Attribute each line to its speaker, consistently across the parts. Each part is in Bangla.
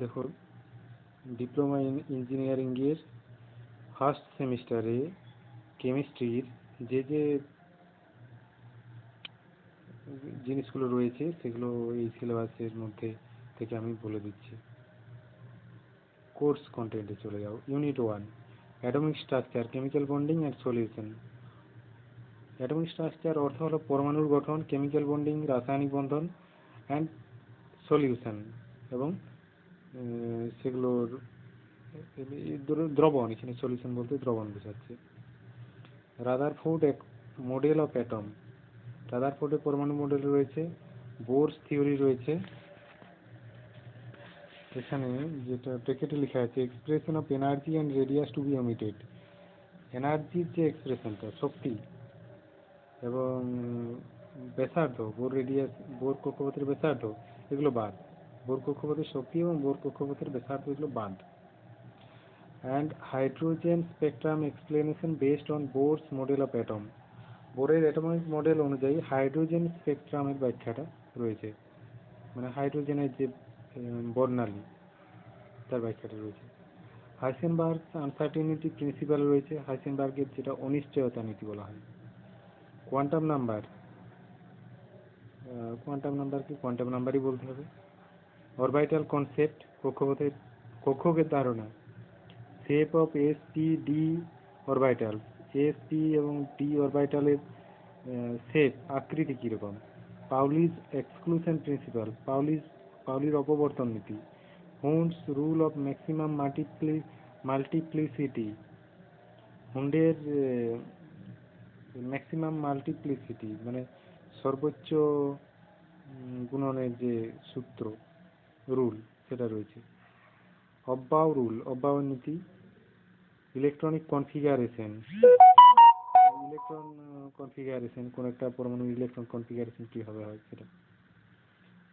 Speaker 1: দেখো, ডিপ্লোমা ইঞ্জিনিয়ারিংয়ের ফার্স্ট সেমিস্টারে কেমিস্ট্রির যে যে জিনিসগুলো রয়েছে সেগুলো এই সিলেবাসের মধ্যে থেকে আমি বলে দিচ্ছি। কোর্স কন্টেন্টে চলে যাও। Unit 1, atomic structure, chemical bonding and solution. Atomic structure অর্থ হলো পরমাণুর গঠন, কেমিক্যাল বন্ডিং রাসায়নিক বন্ধন অ্যান্ড সলিউশন এবং সেগুলোর দ্রবণ, এখানে সলিউশন বলতে দ্রবণ বোঝাচ্ছে। রাদারফোর্ড মডেল অফ অ্যাটম, রাদারফোর্ডের পরমাণু মডেল রয়েছে। বোরস থিওরি রয়েছে। এখানে যেটা ব্র্যাকেটে লেখা আছে, expression of energy and radius to be omitted. এনার্জির যে এক্সপ্রেশনটা, শক্তি এবং ব্যাসার্ধ, বোর রেডিয়াস, বোর কক্ষপথের ব্যাসার্ধ, এগুলো বাদ। বোর কক্ষপথের শক্তি এবং বোর কক্ষপথের ব্যাসার্ধ এগুলো বাদ। And hydrogen spectrum explanation based on Bohr's model of atom. বোরের অ্যাটমিক মডেল অনুযায়ী হাইড্রোজেন স্পেকট্রামের ব্যাখ্যাটা রয়েছে, মানে হাইড্রোজেনের যে বর্ণালী তার ব্যাখ্যাটা রয়েছে। হাইসেনবার্গ আনসার্টেনিটি প্রিন্সিপাল রয়েছে, হাইসেনবার্গের যেটা অনিশ্চয়তা নীতি বলা হয়। কোয়ান্টাম নাম্বার, কোয়ান্টাম নাম্বারকে কোয়ান্টাম নাম্বারই বলতে হবে। অরবিটাল কনসেপ্ট, কক্ষকের ধারণা। Shape of s p d orbital, s p এবং ডি অরবিটালের শেপ, আকৃতি কীরকম। পাউলিস এক্সক্লুশন প্রিন্সিপাল, পাউলির অপবর্তন নীতি। Hund's rule of maximum multiplicity, হুন্ডের ম্যাক্সিমাম মাল্টিপ্লিসিটি মানে সর্বোচ্চ গুণনের যে সূত্র, রুল, সেটা রয়েছে। অব্বাও রুল, অব্বাও নীতি। ইলেকট্রনিক কনফিগারেশন, কোন একটা পরমাণু ইলেকট্রন কনফিগারেশন কিভাবে হয় সেটা।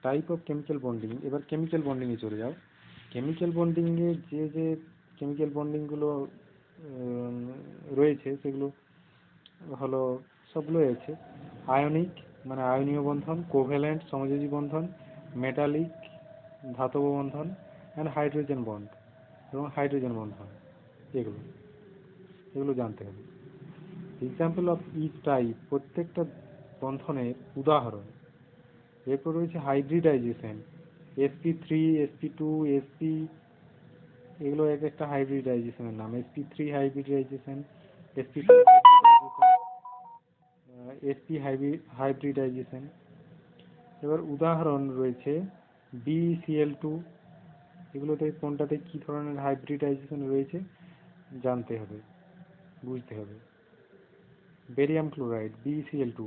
Speaker 1: টাইপ অফ কেমিক্যাল বন্ডিং, এবার কেমিক্যাল বন্ডিংয়ে চলে যাও। কেমিক্যাল বন্ডিংয়ে যে যে কেমিক্যাল বন্ডিংগুলো রয়েছে সেগুলো হলো, সবগুলোই আছে। আয়নিক মানে আয়নীয় বন্ধন, কোভ্যালেন্ট সমযোজী বন্ধন, মেটালিক ধাতব বন্ধন, অ্যান্ড হাইড্রোজেন বন্ড এবং হাইড্রোজেন বন্ধন, এগুলো জানতে হবে। এক্সাম্পল অফ ইচ টাইপ, প্রত্যেকটা বন্ধনের উদাহরণ। এরপর রয়েছে হাইব্রিডাইজেশন, sp3 sp2 sp, এগুলো এক একটা হাইব্রিডাইজেশনের নাম। sp3 hybridization, sp2 sp hybridization. এবার উদাহরণ রয়েছে BCl2, এগুলোতে কোনটাতে কি ধরনের হাইব্রিডাইজেশন রয়েছে জানতে হবে, বুঝতে হবে। Barium chloride BCl2,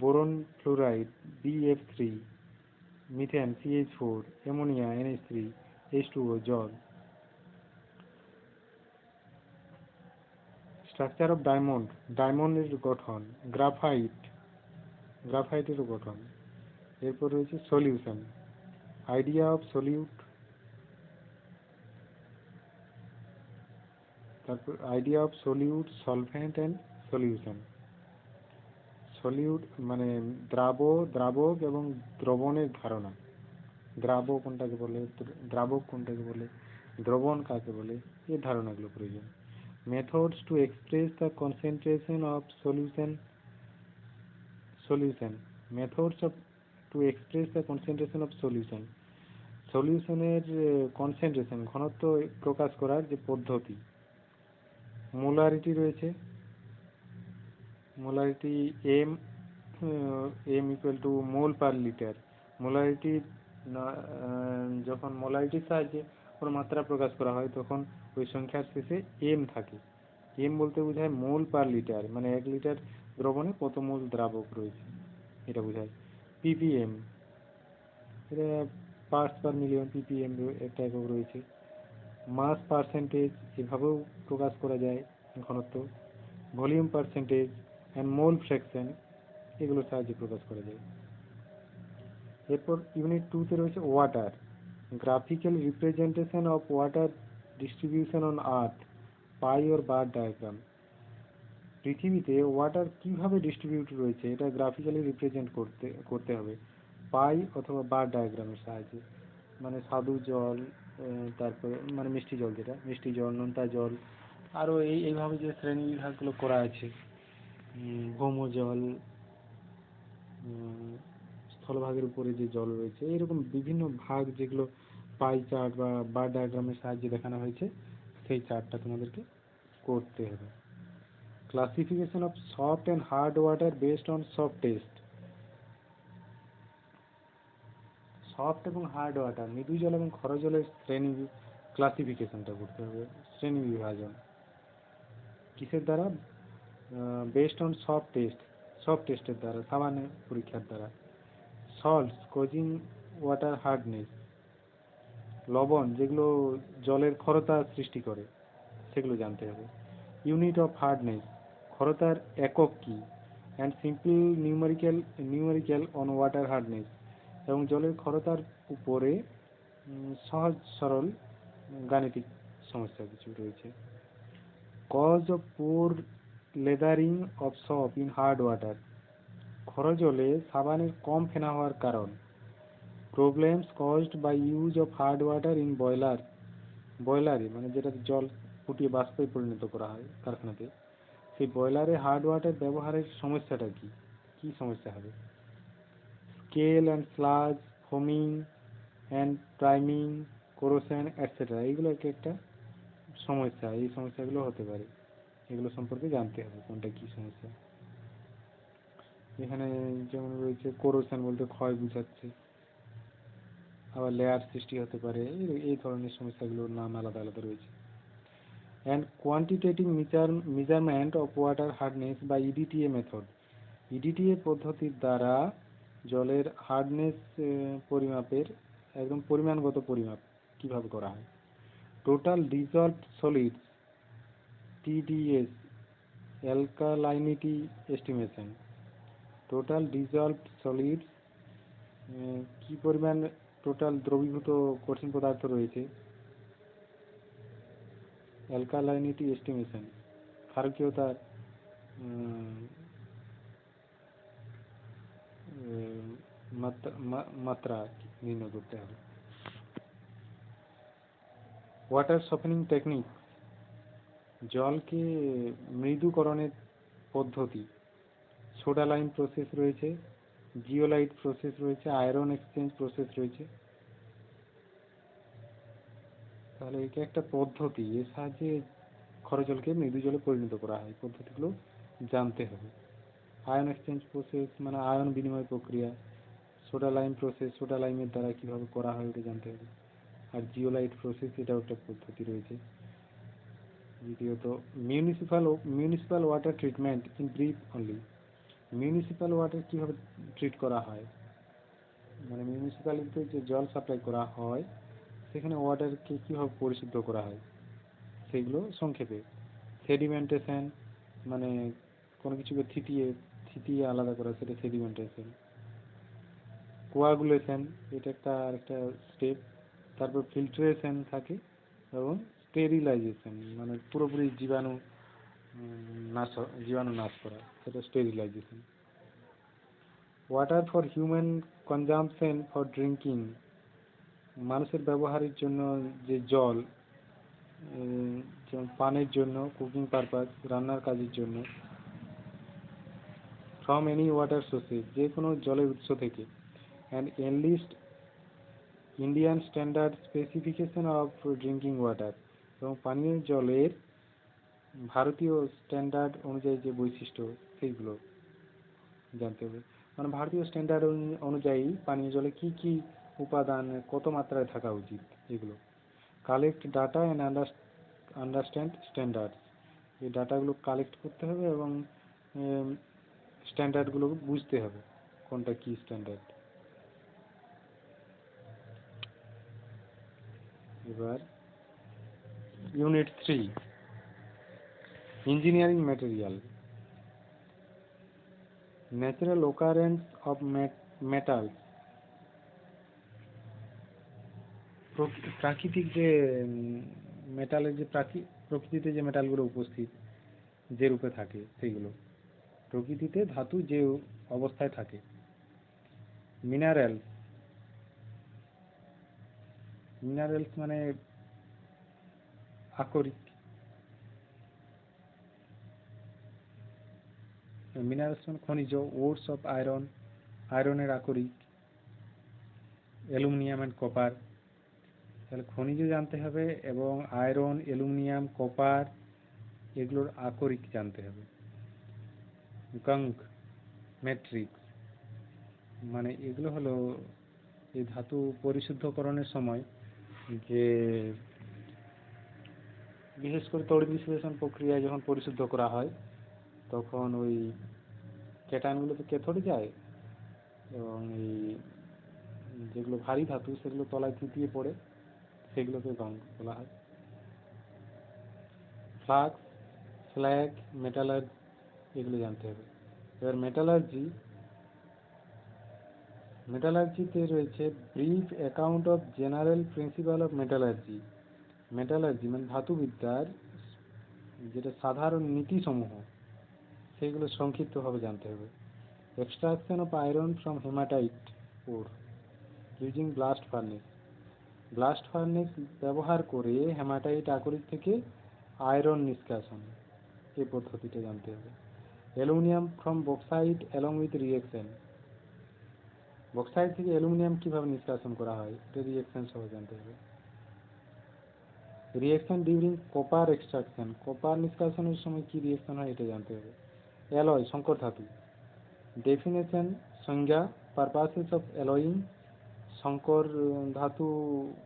Speaker 1: boron fluoride BF3, methane CH4, ammonia NH3, H2O জল। স্ট্রাকচার অফ ডায়মন্ড, ডায়মন্ডের গঠন। গ্রাফাইটেরও গঠন। এরপর রয়েছে সলিউশন, আইডিয়া অফ সলিউট, তারপর idea of solute, solvent and solution. Solute মানে দ্রাবক এবং দ্রবণের ধারণা। দ্রাবক কোনটাকে বলে, দ্রবণ কাকে বলে, এই ধারণাগুলো প্রয়োজন। Methods to express the concentration of solution, সলিউশনের কনসেন্ট্রেশন, ঘনত্ব প্রকাশ করার যে পদ্ধতি। মোলারিটি রয়েছে, molarity m equal to mole per litre. Molarity যখন মোলারিটির সাহায্যে কোনো মাত্রা প্রকাশ করা হয় তখন ওই সংখ্যার শেষে m থাকে। m বলতে বোঝায় মোল পার লিটার, মানে 1 লিটার দ্রবণে কত মোল দ্রাবক রয়েছে এটা বোঝায়। ppm, এটা পার্টস পার মিলিয়ন, ppm একটা একক রয়েছে। মাস পার্সেন্টেজ, এভাবেও প্রকাশ করা যায় ঘনত্ব। Volume percentage and mole fraction, এগুলোর সাহায্যে প্রকাশ করা যায়। এরপর ইউনিট 2-তে রয়েছে water, graphical representation of water distribution on earth, pi or bar diagram. পৃথিবীতে ওয়াটার কিভাবে ডিস্ট্রিবিউট রয়েছে এটা গ্রাফিক্যালি রিপ্রেজেন্ট করতে হবে পাই অথবা বার ডায়াগ্রামের সাহায্যে। মানে স্বাদু জল, তারপরে মানে মিষ্টি জল, যেটা মিষ্টি জল, নোনতা জল, আরও এইভাবে যে শ্রেণী বিভাগগুলো করা আছে, ভৌম জল, স্থলভাগের উপরে যে জল রয়েছে, এরকম বিভিন্ন ভাগ যেগুলো পাই চার্ট বা বার ডায়াগ্রামের সাহায্যে দেখানো হয়েছে, সেই চার্টটা তোমাদেরকে করতে হবে। Classification of soft and hard water based on soft test. Soft এবং হার্ড ওয়াটার, মৃদু জল এবং ক্ষর জলের শ্রেণী ক্লাসিফিকেশনটা করতে হবে, শ্রেণী বিভাজন কিসের দ্বারা? Based on soft test, soft টেস্টের দ্বারা, সাবানের পরীক্ষার দ্বারা। সল্টস কজিং ওয়াটার হার্ডনেস, লবণ যেগুলো জলের ক্ষরতা সৃষ্টি করে, সেগুলো জানতে হবে। ইউনিট অফ হার্ডনেস, ক্ষরতার একক কি? And simple numerical on water hardness, এবং জলের ক্ষরতার উপরে সহজ সরল গাণিতিক সমস্যা কিছু রয়েছে। Cause of poor lathering of soap in hard water, ক্ষর জলে সাবানের কম ফেনা হওয়ার কারণ। Problems caused by use of hard water in বয়লারে, মানে যেটা জল ফুটিয়ে বাষ্পে পরিণত করা হয় কারখানাতে, সেই বয়লারে হার্ড ওয়াটার ব্যবহারের সমস্যাটা কি? কি সমস্যা হবে? Scale and sludge, foaming and priming, corrosion etcetera, এইগুলো একটা সমস্যা, এই সমস্যাগুলো হতে পারে, এগুলো সম্পর্কে জানতে হবে কোনটা কি সমস্যা। এখানে যেমন রয়েছে কোরোশন বলতে ক্ষয় বুঝাচ্ছে, আবার লেয়ার সৃষ্টি হতে পারে, এই ধরনের সমস্যাগুলোর নাম আলাদা আলাদা রয়েছে। And quantitative measurement of water hardness বা ইডিটিএ মেথড, ইডিটিএ পদ্ধতির দ্বারা জলের হার্ডনেস পরিমাপের একদম পরিমাণগত পরিমাপ কিভাবে করা হয়। Total dissolved solids, TDS, alkalinity estimation. Total dissolved solids, কি পরিমাণ টোটাল দ্রবীভূত কঠিন পদার্থ রয়েছে, অ্যালকালাইনিটি এস্টিমেশন, ক্ষারকীয়তার মাত্রা নির্ণয় করতে হবে। ওয়াটার সফেনিং টেকনিক, জলকে মৃদুকরণের পদ্ধতি। সোডা লাইম প্রসেস রয়েছে, জিওলাইট প্রসেস রয়েছে, আয়রন এক্সচেঞ্জ প্রসেস রয়েছে। তাহলে এটা একটা পদ্ধতি, এর সাহায্যে ক্ষরজলকে মৃদু জলে পরিণত করা হয়, পদ্ধতিগুলো জানতে হবে। আয়ন এক্সচেঞ্জ প্রসেস মানে আয়ন বিনিময় প্রক্রিয়া। সোডা লাইম প্রসেস, সোডা লাইমের দ্বারা কিভাবে করা হয় ওটা জানতে হবে। আর জিওলাইট প্রসেস, এটাও একটা পদ্ধতি রয়েছে। দ্বিতীয়ত municipal water treatment in brief only, municipal water কিভাবে ট্রিট করা হয়, মানে মিউনিসিপ্যালিটিতে যে জল সাপ্লাই করা হয় সেখানে ওয়াটারকে কিভাবে পরিশুদ্ধ করা হয়, সেগুলো সংক্ষেপে। সেডিমেন্টেশন, মানে কোনো কিছুকে থিতিয়ে আলাদা করা, সেটা সেডিমেন্টেশন। কোয়াগুলেশন, এটা আরেকটা স্টেপ। তারপর ফিল্ট্রেশন থাকে, এবং স্টেরিলাইজেশন, মানে পুরোপুরি জীবাণু নাশ করা, সেটা sterilization. Water for human consumption for drinking, মানুষের ব্যবহারের জন্য যে জল, যেমন পানের জন্য, কুকিং পারপাস, রান্নার কাজের জন্য। ফ্রম এনি ওয়াটার সোর্সেস, যে কোনো জলের উৎস থেকে। And enlist Indian standard specification of drinking water, এবং পানীয় জলের ভারতীয় স্ট্যান্ডার্ড অনুযায়ী যে বৈশিষ্ট্য, সেইগুলো জানতে হবে। মানে ভারতীয় স্ট্যান্ডার্ড অনুযায়ী পানীয় জলে কি কি উপাদান কত মাত্রায় থাকা উচিত, এগুলো। Collect data and understand standard, এই ডাটাগুলো কালেক্ট করতে হবে এবং স্ট্যান্ডার্ডগুলো বুঝতে হবে কোনটা কি স্ট্যান্ডার্ড। এবার unit 3, engineering material. Natural occurrence of metal, প্রাকৃতিক যে মেটালের যে প্রকৃতিতে যে মেটালগুলো উপস্থিত যে রূপে থাকে, সেইগুলো। প্রকৃতিতে ধাতু যে অবস্থায় থাকে। মিনারেল, মিনারেলস মানে আকরিক, মিনারেলস মানে খনিজ, ওরস অফ আয়রন, আয়রনের আকরিক, অ্যালুমিনিয়াম অ্যান্ড কপার। তাহলে খনিজ জানতে হবে এবং আয়রন, অ্যালুমিনিয়াম, কপার এগুলোর আকরিক জানতে হবে। গঙ্গ, ম্যাট্রিক্স মানে এগুলো হলো এই ধাতু পরিশুদ্ধকরণের সময় যে বিশেষ করে তড়িৎ বিশ্লেষণ প্রক্রিয়ায় যখন পরিশুদ্ধ করা হয় তখন ওই ক্যাটায়নগুলো তো ক্যাথোডে যায় এবং এই যেগুলো ভারী ধাতু সেগুলো তলায় থিতিয়ে পড়ে, সেগুলোকে গঙ্গ বলা হয়। ফ্লাক্স, স্ল্যাগ, মেটালার্জি এগুলো জানতে হবে। এবার মেটালার্জিতে রয়েছে brief account of general principal of metallurgy. Metallurgy মানে ধাতুবিদ্যার যেটা সাধারণ নীতিসমূহ সেগুলো সংক্ষিপ্তভাবে জানতে হবে। Extraction of iron from hematite or using blast furnace. Blast furnace ব্যবহার করে হেমাটাইট আকরিক থেকে আয়রন নিষ্কাশন, এই পদ্ধতিটা জানতে হবে। Aluminium from bauxite along with reaction, bauxite থেকে অ্যালুমিনিয়াম কিভাবে নিষ্কাশন করা হয় এটা রিয়েকশন সহ জানতে হবে। Reaction during copper extraction, copper নিষ্কাশনের সময় কি রিয়েকশন হয় এটা জানতে হবে। অ্যালয়, সংকর ধাতু, ডেফিনেশন, সংজ্ঞা, পারপাসেস অফ অ্যালয়িং, সংকর ধাতু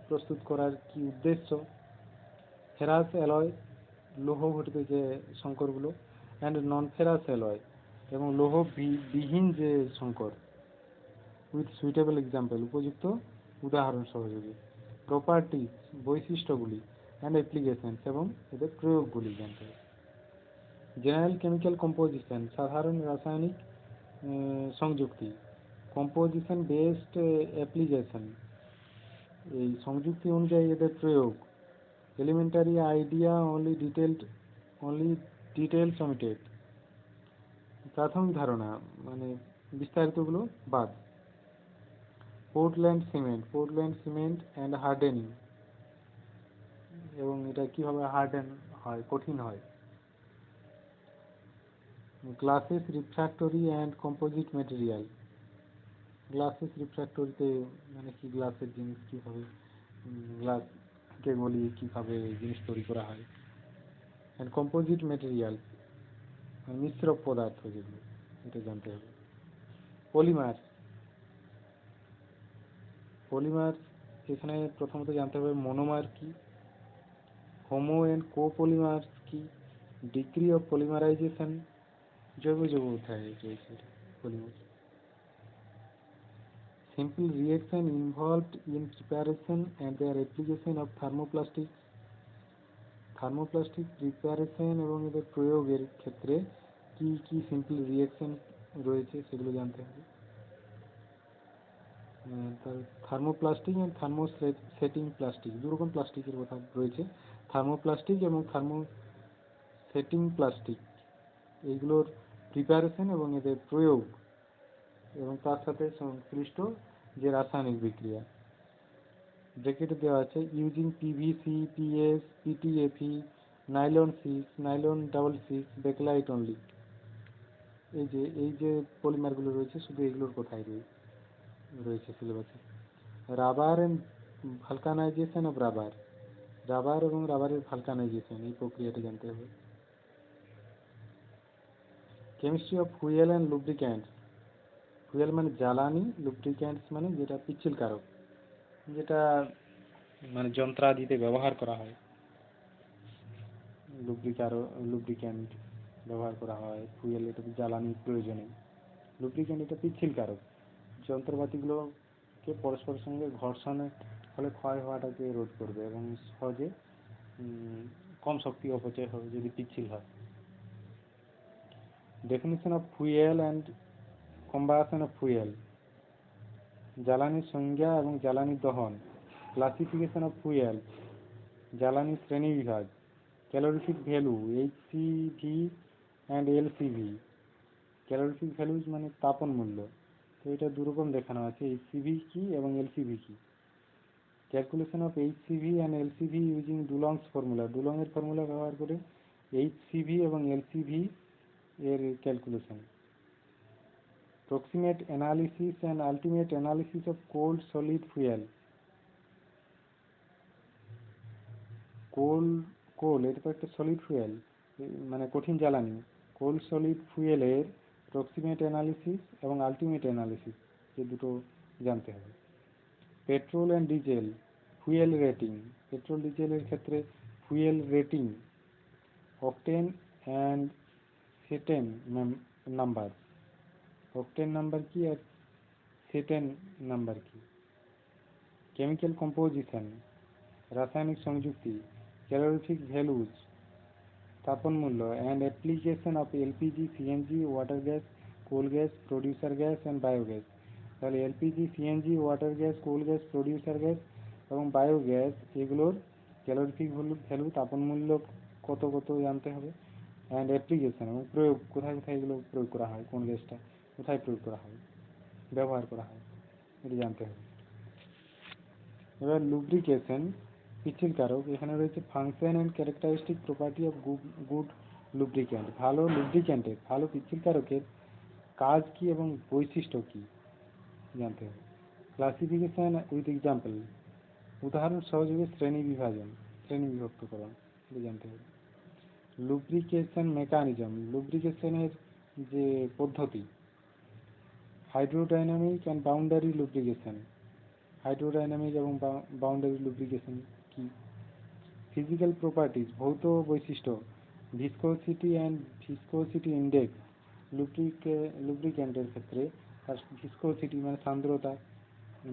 Speaker 1: প্রস্তুত করার কি উদ্দেশ্য। ফেরাস অ্যালয়, লৌহ ঘটিত যে সংকরগুলো, অ্যান্ড নন ফেরাস অ্যালয় এবং লৌহ বিহীন যে সংকর, উইথ সুইটেবল এক্সাম্পল, উপযুক্ত উদাহরণ সহযোগী। প্রপার্টিজ, বৈশিষ্ট্যগুলি, অ্যান্ড অ্যাপ্লিকেশনস এবং এদের প্রয়োগগুলি জানতে হবে। জেনারেল কেমিক্যাল কম্পোজিশন, সাধারণ রাসায়নিক সংযুক্তি। কম্পোজিশন বেসড অ্যাপ্লিকেশন, এই সংযুক্তি অনুযায়ী এদের প্রয়োগ। Elementary idea only details omitted, প্রাথমিক ধারণা মানে বিস্তারিতগুলো বাদ। পোর্টল্যান্ড সিমেন্ট অ্যান্ড হার্ডেনিং, এবং এটা কিভাবে হার্ডেন হয়, কঠিন হয়। Glasses refractory and composite material, glasses রিফ্র্যাক্টরিতে মানে কি গ্লাসের জিনিস কীভাবে গ্লাসকে গলিয়ে কীভাবে জিনিস তৈরি করা হয়। অ্যান্ড কম্পোজিট ম্যাটেরিয়াল মিশ্র পদার্থ যেগুলো, এটা জানতে হবে। পলিমার এখানে প্রথমত জানতে হবে মনোমার কি, হোমো অ্যান্ড কোপলিমার কি, ডিগ্রি অফ পলিমারাইজেশন, জৈব অধ্যায় রয়েছে polymer. Simple reaction involved in preparation and their application of thermoplastic preparation এবং এদের প্রয়োগের ক্ষেত্রে কি কি সিম্পল রিঅ্যাকশন রয়েছে সেগুলো জানতে হবে। থার্মোপ্লাস্টিক এবং থার্মোসেটিং প্লাস্টিক, দুরকম প্লাস্টিকের কথা রয়েছে, থার্মোপ্লাস্টিক এবং থার্মোসেটিং প্লাস্টিক, এইগুলোর প্রিপারেশন এবং এদের প্রয়োগ এবং তার সাথে সংশ্লিষ্ট যে রাসায়নিক বিক্রিয়া। ব্র্যাকেটে দেওয়া আছে using PVC, PS, PTFE, nylon 6, nylon 66, bakelite only. এই যে পলিমারগুলো রয়েছে শুধু এগুলোর কথাই রয়েছে সিলেবাসে। Rubber and vulcanization of rubber এবং রাবারের ভালকানাইজেশন, এই প্রক্রিয়াটা জানতে হবে। Chemistry of fuel and lubricants, fuel মানে জ্বালানি, লুব্রিক্যান্টস মানে যেটা পিচ্ছিলকারক, যেটা মানে যন্ত্রাদিতে ব্যবহার করা হয়। লুব্রিক্যান্ট ব্যবহার করা হয়, ফুয়েল এটা জ্বালানির প্রয়োজনে, লুব্রিক্যান্ট এটা পিচ্ছিলকারক, যন্ত্রপাতিগুলোকে পরস্পরের সঙ্গে ঘর্ষণের ফলে ক্ষয় হওয়াটাকে রোধ করবে এবং সহজে কম শক্তি অপচয় হবে যদি পিচ্ছিল হয়। Definition of fuel and combustion of fuel, জ্বালানির সংজ্ঞা এবং জ্বালানির দহন। ক্লাসিফিকেশন অফ ফুয়েল, জ্বালানির শ্রেণীবিভাগ। Calorific value, HCV and LCV. Calorific values মানে তাপন মূল্য, তো এটা দুরকম দেখানো আছে, এইচসিভি কি এবং এলসিভি কি। Calculation of HCV and LCV using Dulong's formula, ডুলংয়ের ফর্মুলা ব্যবহার করে এইচসিভি এবং এলসিভি এর calculation. Proximate analysis and ultimate analysis of cold solid fuel. Coal এটা তো একটা সলিড ফুয়েল, মানে কঠিন জ্বালানি। কোল্ড সলিড ফুয়েলের প্রক্সিমেট অ্যানালিসিস এবং আলটিমেট অ্যানালিসিস এই দুটো জানতে হবে। Petrol and diesel fuel rating, petrol ডিজেলের ক্ষেত্রে fuel rating, octane and cetane number, octane number কি আর সেটেন নাম্বার কি। কেমিক্যাল কম্পোজিশন রাসায়নিক সংযুক্তি, ক্যালোরিফিক ভ্যালুজ তাপন মূল্য, and application of LPG, CNG, water gas, coal gas, producer gas and biogas. তাহলে LPG, CNG, water gas, coal gas, producer gas এবং বায়োগ্যাস এগুলোর ক্যালোরিফিক ভ্যালু তাপন মূল্য কত কত জানতে হবে। অ্যান্ড অ্যাপ্লিকেশন এবং প্রয়োগ, কোথায় কোথায় এগুলো প্রয়োগ করা হয়, কোন গ্যাসটা কোথায় প্রয়োগ করা হয়, ব্যবহার করা হয়, এটা জানতে হবে। এবার লুব্রিকেশন পিচ্ছিল কারক, এখানে রয়েছে function and characteristic property of good lubricant. ভালো লুব্রিক্যান্টের, ভালো পিচ্ছিল কারকের কাজ কি এবং বৈশিষ্ট্য কি জানতে হবে। ক্লাসিফিকেশন উইথ এক্সাম্পল, উদাহরণ সহযোগে শ্রেণী বিভাজন, শ্রেণী বিভক্তকরণ জানতে হবে। লুব্রিকেশন মেকানিজম, লুব্রিকেশনের যে পদ্ধতি। Hydrodynamic and boundary lubrication, hydrodynamic এবং বাউন্ডারি লুব্রিকেশন কি। ফিজিক্যাল প্রপার্টিজ ভৌত বৈশিষ্ট্য, ভিসকোসিটি অ্যান্ড ভিসকোসিটি ইন্ডেক্স, লুব্রিক্যান্টের ক্ষেত্রে তার ভিসকোসিটি মানে সান্দ্রতা,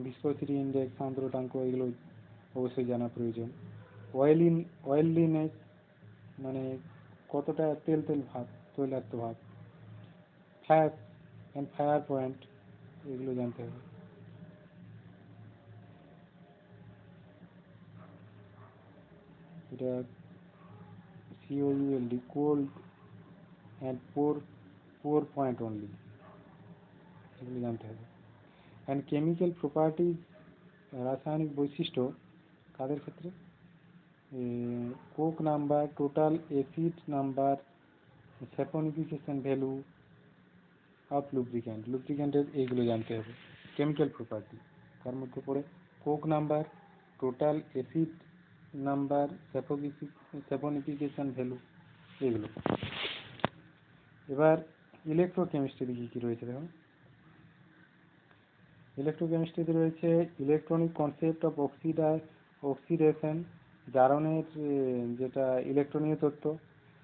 Speaker 1: ভিসকোসিটি ইন্ডেক্স সান্দ্রতাঙ্ক এগুলো অবশ্যই জানা প্রয়োজন। অয়েলিনেস মানে কতটা তেল তেল ভাব, তৈলাক্ত ভাব। ফ্ল্যাশ অ্যান্ড ফায়ার পয়েন্ট এগুলো জানতে হবে। এটা COULD cold and pour point only এগুলো জানতে হবে। অ্যান্ড কেমিক্যাল প্রপার্টিজ রাসায়নিক বৈশিষ্ট্য কাদের ক্ষেত্রে, coke number, total acid number, saponification value of lubricant, লুব্রিক্যান্টের এইগুলো জানতে হবে। কেমিক্যাল প্রপার্টি তার মধ্যে পড়ে coke number, total acid number, saponification value এগুলো। এবার ইলেকট্রোকেমিস্ট্রিতে কী কী রয়েছে দেখুন। ইলেকট্রোকেমিস্ট্রিতে রয়েছে ইলেকট্রনিক কনসেপ্ট অফ অক্সিডেশন, জারণের যেটা ইলেকট্রনীয় তত্ত্ব,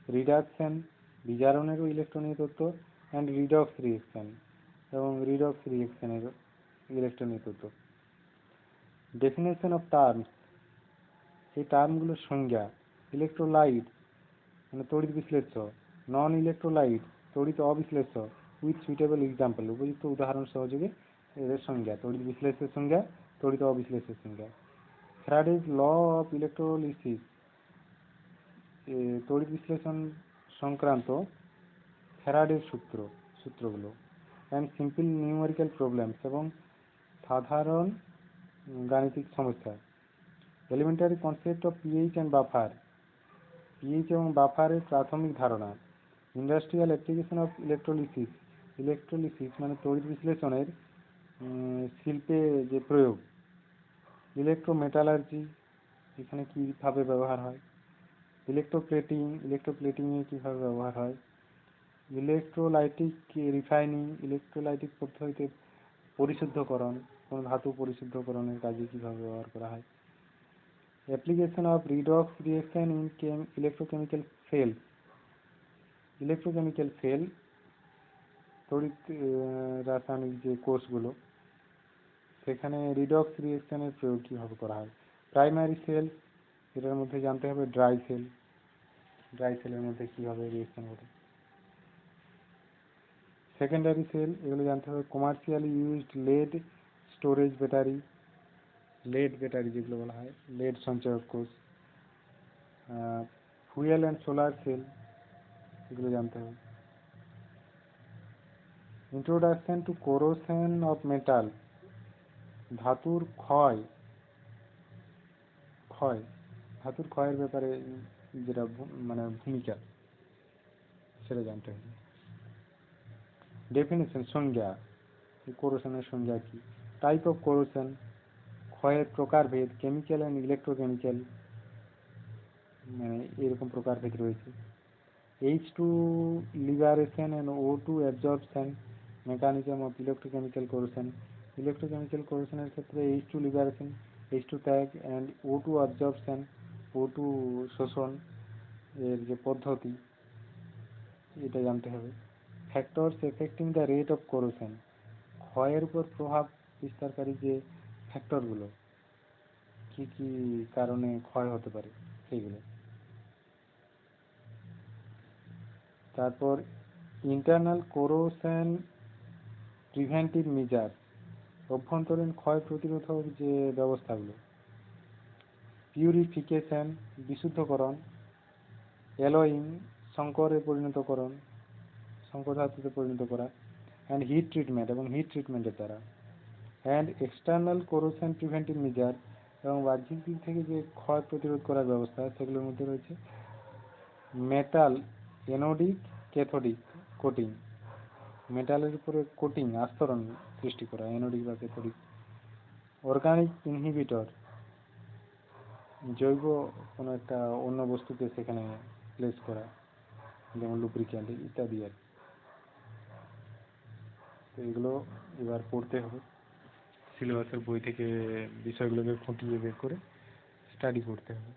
Speaker 1: রিডাকশন বিজারণেরও ইলেকট্রনীয় তত্ত্ব, অ্যান্ড রিডক্স রিয়েকশন এবং রিডক্স রিয়েকশনের ইলেকট্রনীয় তত্ত্ব। ডেফিনেশন অফ টার্মস, এই টার্মগুলোর সংজ্ঞা। ইলেকট্রোলাইট মানে তড়িৎ বিশ্লেষ্য, নন ইলেকট্রোলাইট তড়িৎ অবিশ্লেষ্য, উইথ সুইটেবল এক্সাম্পল উপযুক্ত উদাহরণ সহযোগে এদের সংজ্ঞা। তড়িৎ বিশ্লেষ্যের সংজ্ঞা, তড়িৎ অবিশ্লেষ্যের সংজ্ঞা। ফ্যারাডেজ ল অফ ইলেকট্রোলিসিস, তড়িৎ বিশ্লেষণ সংক্রান্ত ফ্যারাডের সূত্রগুলো। অ্যান্ড সিম্পল নিউমেরিক্যাল প্রবলেমস এবং সাধারণ গাণিতিক সমস্যা। Elementary concept of pH and buffer, pH এবং বাফারের প্রাথমিক ধারণা। ইন্ডাস্ট্রিয়াল অ্যাপ্লিকেশন অফ ইলেকট্রোলিসিস, ইলেকট্রোলিসিস মানে তড়িৎ বিশ্লেষণের শিল্পে যে প্রয়োগ। ইলেকট্রোমেটালার্জি, এখানে কীভাবে ব্যবহার হয়। ইলেকট্রোপ্লেটিংয়ে কীভাবে ব্যবহার হয়। ইলেকট্রোলাইটিক রিফাইনিং, ইলেকট্রোলাইটিক পদ্ধতিতে পরিশুদ্ধকরণ, কোনো ধাতু পরিশুদ্ধকরণের কাজে কীভাবে ব্যবহার করা হয়। Application of redox reaction in electrochemical cell, electrochemical cell তড়িৎ রাসায়নিক যে কোষগুলো সেখানে রিডক্স রিয়েকশনের প্রয়োগ কীভাবে করা হয়। প্রাইমারি সেল, এটার মধ্যে জানতে হবে ড্রাই সেল, ড্রাই সেলের মধ্যে কীভাবে রিয়েকশন ঘটে। সেকেন্ডারি সেল, এগুলো জানতে হবে। Commercially used lead storage battery, lead battery যেগুলো বলা হয়, লেড সঞ্চয়ক কোষ। ফুয়েল অ্যান্ড সোলার সেল, এগুলো জানতে হবে। Introduction to corrosion of metal, ধাতুর ক্ষয় ক্ষয়, ধাতুর ক্ষয়ের ব্যাপারে যেটা মানে ভূমিকা, সেটা জানতে হবে। ডেফিনেশন, সংজ্ঞা, কোরোশনের সংজ্ঞা কি, টাইপ অফ কোরোশন, ক্ষয়ের প্রকারভেদ, কেমিক্যাল অ্যান্ড ইলেকট্রোকেমিক্যাল, মানে এরকম প্রকারভেদ রয়েছে। H2 liberation and O2 absorption, mechanism of electrochemical corrosion, electrochemical কোরোশনের ক্ষেত্রে H2 liberation, H2 ত্যাগ and O2 absorption, O2 শোষণ এর যে পদ্ধতি, এটা জানতে হবে। Factors affecting the rate of corrosion, ক্ষয়ের উপর প্রভাব বিস্তারকারী যে ফ্যাক্টরগুলো, কি কি কারণে ক্ষয় হতে পারে সেইগুলো। তারপর ইন্টারনাল কোরোশন প্রিভেন্টিভ মেজার, অভ্যন্তরীণ ক্ষয় প্রতিরোধক যে ব্যবস্থাগুলো। পিউরিফিকেশন, বিশুদ্ধকরণ। অ্যালয়িং, সংকর ধাতুতে পরিণত করা। অ্যান্ড হিট ট্রিটমেন্ট, এবং হিট ট্রিটমেন্টের দ্বারা। And external corrosion preventive measure, এবং বাহ্যিক দিক থেকে যে ক্ষয় প্রতিরোধ করার ব্যবস্থা, সেগুলোর মধ্যে রয়েছে মেটাল অ্যানোডিক ক্যাথোডিক কোটিং, মেটালের উপরে কোটিং, আস্তরণ সৃষ্টি করা, অ্যানোডিক বা ক্যাথোডিক। অর্গানিক ইনহিবিটর, জৈব কোনো একটা অন্য বস্তুকে সেখানে প্লেস করা, যেমন লুব্রিক্যান্ট ইত্যাদি আর। তো এগুলো এবার পড়তে হবে, সিলেবাসের বই থেকে বিষয়গুলোকে খুঁটিয়ে বের করে স্টাডি করতে হবে।